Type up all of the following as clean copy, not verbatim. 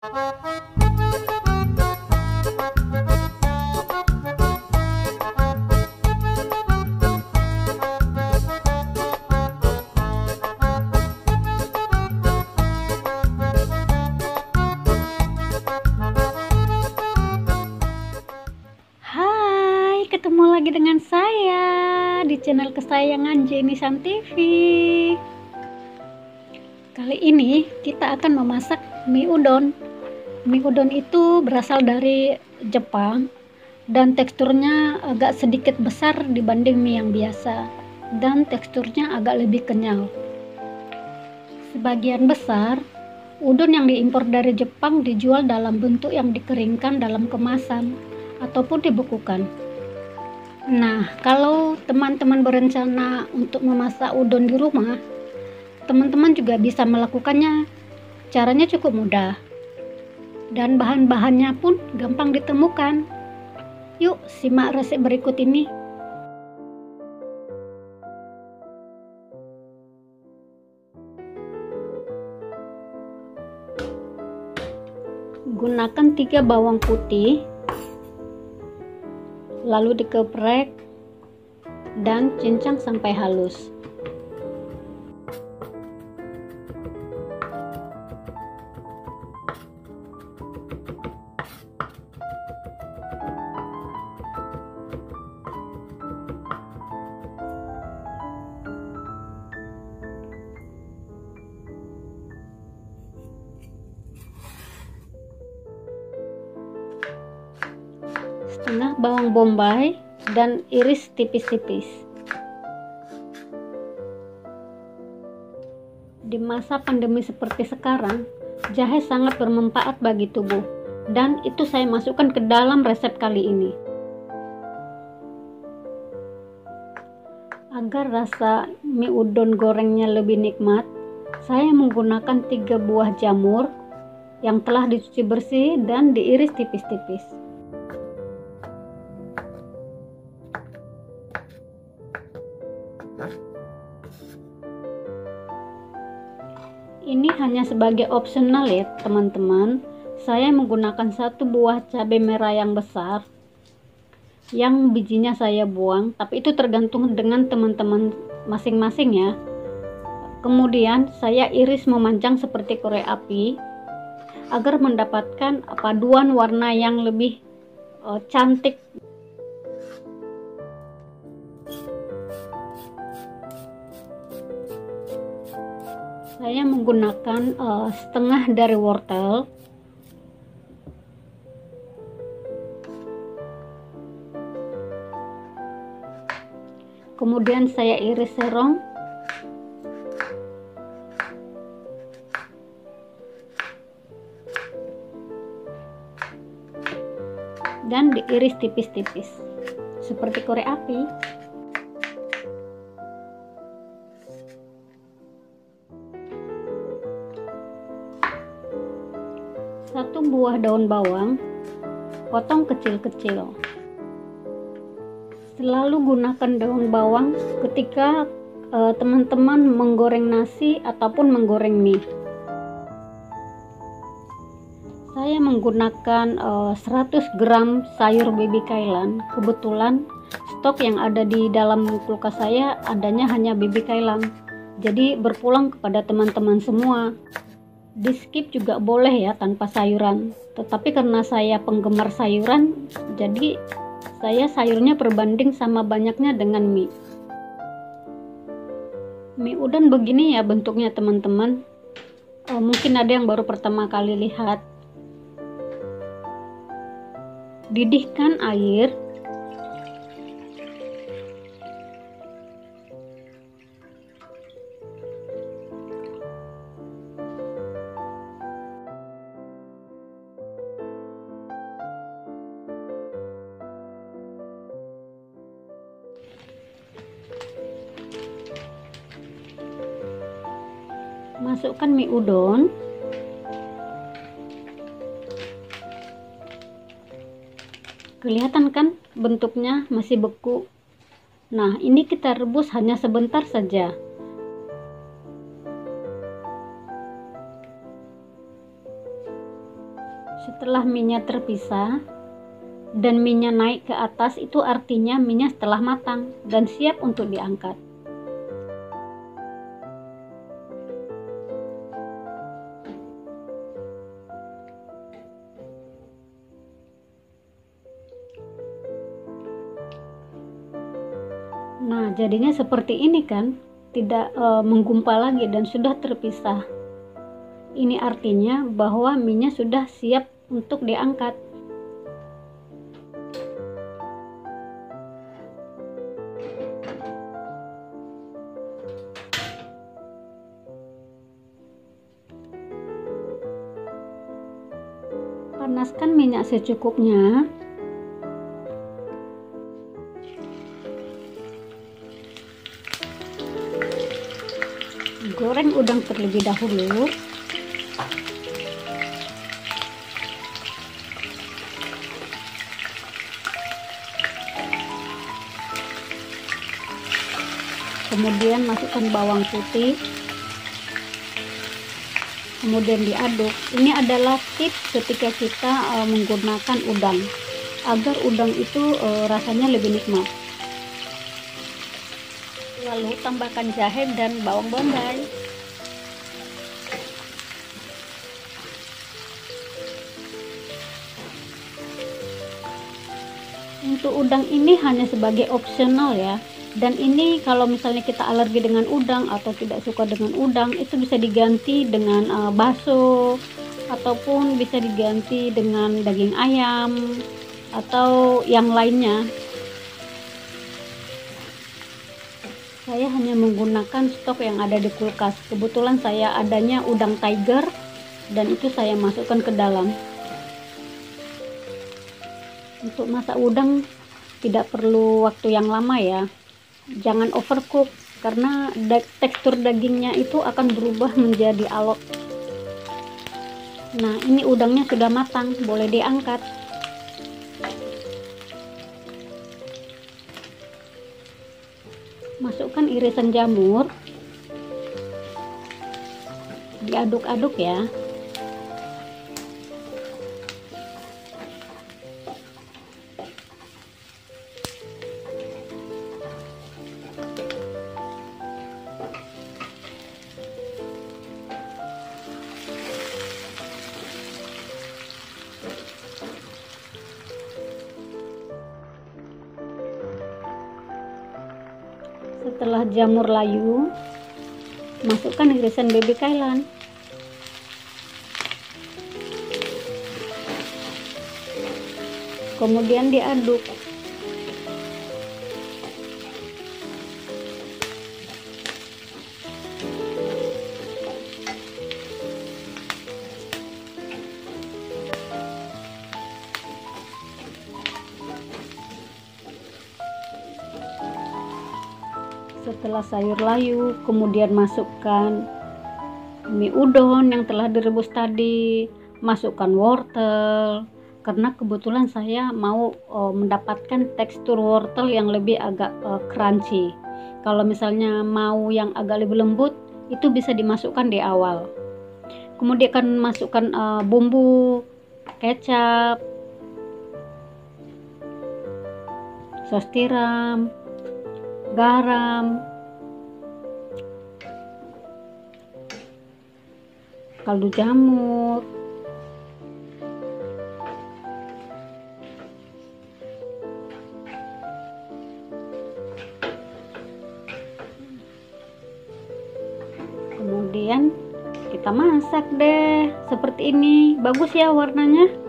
Hai, ketemu lagi dengan saya di channel kesayangan Jenny San TV. Kali ini kita akan memasak mie udon. Mie udon itu berasal dari Jepang dan teksturnya agak sedikit besar dibanding mie yang biasa, dan teksturnya agak lebih kenyal. Sebagian besar udon yang diimpor dari Jepang dijual dalam bentuk yang dikeringkan dalam kemasan ataupun dibekukan. Nah, kalau teman-teman berencana untuk memasak udon di rumah, teman-teman juga bisa melakukannya. Caranya cukup mudah dan bahan-bahannya pun gampang ditemukan. Yuk, simak resep berikut ini. Gunakan 3 bawang putih, lalu dikeprek dan cincang sampai halus. Setengah bawang bombay dan iris tipis-tipis. Di masa pandemi seperti sekarang, jahe sangat bermanfaat bagi tubuh, dan itu saya masukkan ke dalam resep kali ini. Agar rasa mie udon gorengnya lebih nikmat, saya menggunakan 3 buah jamur yang telah dicuci bersih dan diiris tipis-tipis. Ini hanya sebagai opsional ya teman-teman. Saya menggunakan 1 buah cabai merah yang besar yang bijinya saya buang, tapi itu tergantung dengan teman-teman masing-masing ya. Kemudian saya iris memanjang seperti korek api agar mendapatkan paduan warna yang lebih cantik. Saya menggunakan setengah dari wortel, kemudian saya iris serong, dan diiris tipis-tipis seperti korek api. Satu buah daun bawang, potong kecil-kecil. Selalu gunakan daun bawang ketika teman-teman menggoreng nasi ataupun menggoreng mie. Saya menggunakan 100 gram sayur baby kailan. Kebetulan stok yang ada di dalam kulkas saya adanya hanya baby kailan, jadi berpulang kepada teman-teman semua. Di skip juga boleh ya tanpa sayuran, tetapi karena saya penggemar sayuran, jadi saya sayurnya berbanding sama banyaknya dengan mie. Mie udon begini ya bentuknya teman-teman. Mungkin ada yang baru pertama kali lihat. Didihkan air, masukkan mie udon, kelihatan kan bentuknya masih beku. Nah, ini kita rebus hanya sebentar saja. Setelah minyak terpisah dan minyak naik ke atas, itu artinya minyak telah matang dan siap untuk diangkat. Nah, jadinya seperti ini kan, tidak menggumpal lagi dan sudah terpisah. Ini artinya bahwa minyak sudah siap untuk diangkat. Panaskan minyak secukupnya. Goreng udang terlebih dahulu. Kemudian masukkan bawang putih. Kemudian diaduk. Ini adalah tips ketika kita menggunakan udang, agar udang itu rasanya lebih nikmat. Lalu tambahkan jahe dan bawang bombay. Untuk udang ini hanya sebagai opsional ya. Dan ini kalau misalnya kita alergi dengan udang atau tidak suka dengan udang, itu bisa diganti dengan bakso, ataupun bisa diganti dengan daging ayam atau yang lainnya. Saya hanya menggunakan stok yang ada di kulkas. Kebetulan saya adanya udang tiger dan itu saya masukkan ke dalam. Untuk masak udang tidak perlu waktu yang lama ya. Jangan overcook karena tekstur dagingnya itu akan berubah menjadi alot. Nah, ini udangnya sudah matang, boleh diangkat. Masukkan irisan jamur, diaduk-aduk ya. Setelah jamur layu, masukkan irisan baby kailan. Kemudian diaduk. Setelah sayur layu, kemudian masukkan mie udon yang telah direbus tadi, masukkan wortel, karena kebetulan saya mau mendapatkan tekstur wortel yang lebih agak crunchy. Kalau misalnya mau yang agak lebih lembut, itu bisa dimasukkan di awal. Kemudian akan masukkan bumbu, kecap, saus tiram, garam, kaldu jamur, kemudian kita masak deh seperti ini. Bagus ya warnanya.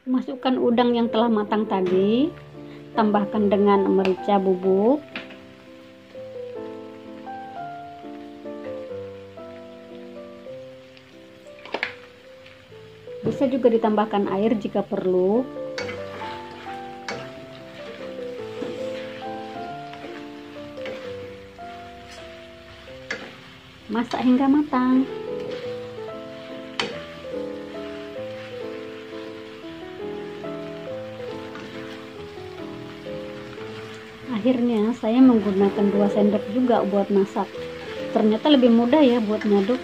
Masukkan udang yang telah matang tadi, tambahkan dengan merica bubuk, bisa juga ditambahkan air jika perlu. Masak hingga matang. akhirnya saya menggunakan 2 sendok juga buat masak. Ternyata lebih mudah ya buat ngaduk.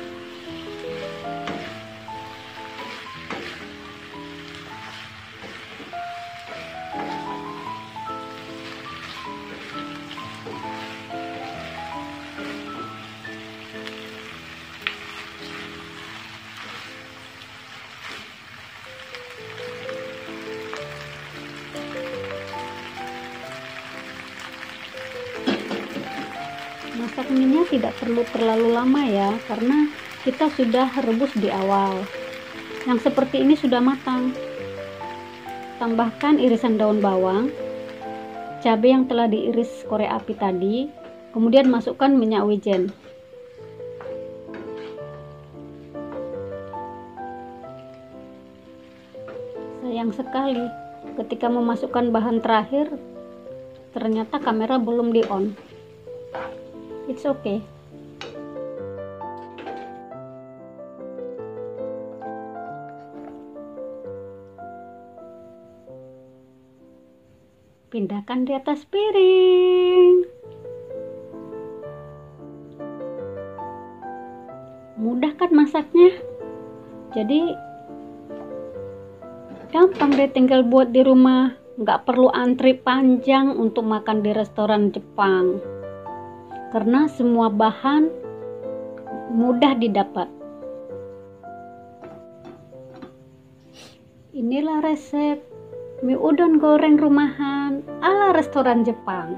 Masak minyak tidak perlu terlalu lama ya, karena kita sudah rebus di awal. Yang seperti ini sudah matang. Tambahkan irisan daun bawang, cabai yang telah diiris korek api tadi, kemudian masukkan minyak wijen. Sayang sekali, ketika memasukkan bahan terakhir, ternyata kamera belum di on. It's okay. Pindahkan di atas piring. Mudah kan masaknya? Jadi gampang deh, tinggal buat di rumah. Nggak perlu antri panjang untuk makan di restoran Jepang. Karena semua bahan mudah didapat. Inilah resep mie udon goreng rumahan ala restoran Jepang.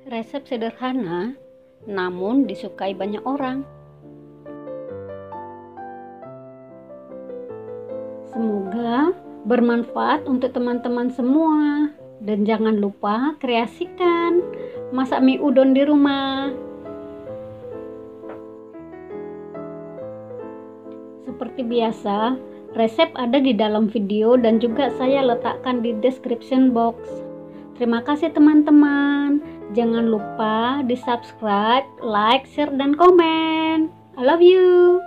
Resep sederhana, namun disukai banyak orang. Semoga bermanfaat untuk teman-teman semua, dan jangan lupa kreasikan masak mie udon di rumah. Seperti biasa, resep ada di dalam video dan juga saya letakkan di description box. Terima kasih teman-teman. Jangan lupa di subscribe, like, share, dan komen. I love you.